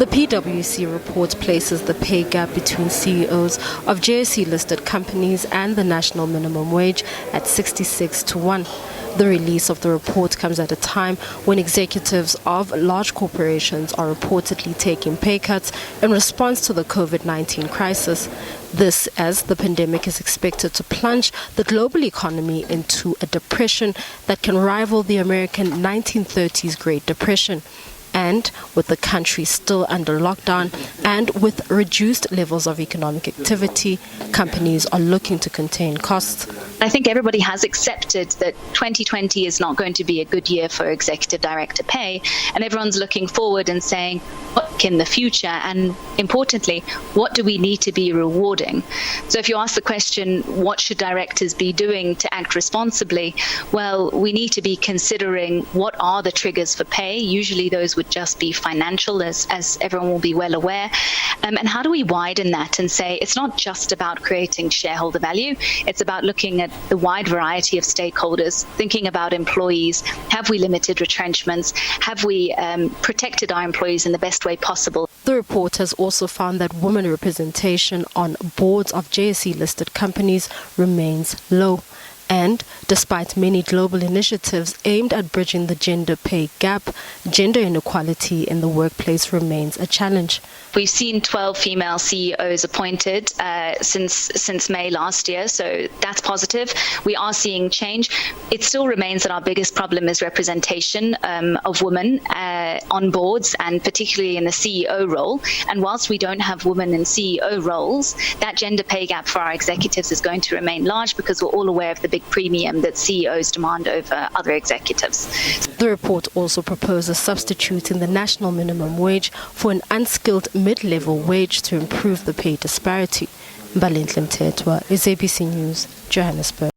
The PwC report places the pay gap between CEOs of JSE-listed companies and the national minimum wage at 66-1. The release of the report comes at a time when executives of large corporations are reportedly taking pay cuts in response to the COVID-19 crisis. This as the pandemic is expected to plunge the global economy into a depression that can rival the American 1930s Great Depression. And with the country still under lockdown and with reduced levels of economic activity, companies are looking to contain costs. I think everybody has accepted that 2020 is not going to be a good year for executive director pay, and everyone's looking forward and saying, what in the future, and importantly, what do we need to be rewarding? So if you ask the question, what should directors be doing to act responsibly? Well, we need to be considering what are the triggers for pay. Usually those would just be financial, as everyone will be well aware. And how do we widen that and say it's not just about creating shareholder value, it's about looking at the wide variety of stakeholders, thinking about employees. Have we limited retrenchments? Have we protected our employees in the best way possible? The report has also found that women representation on boards of JSE-listed companies remains low. And despite many global initiatives aimed at bridging the gender pay gap, gender inequality in the workplace remains a challenge. We've seen 12 female CEOs appointed since May last year, so that's positive. We are seeing change. It still remains that our biggest problem is representation of women on boards, and particularly in the CEO role. And whilst we don't have women in CEO roles, that gender pay gap for our executives is going to remain large because we're all aware of the big premium that CEOs demand over other executives. The report also proposes substituting the national minimum wage for an unskilled mid-level wage to improve the pay disparity. Mbalenhle Mthethwa, SABC News, Johannesburg.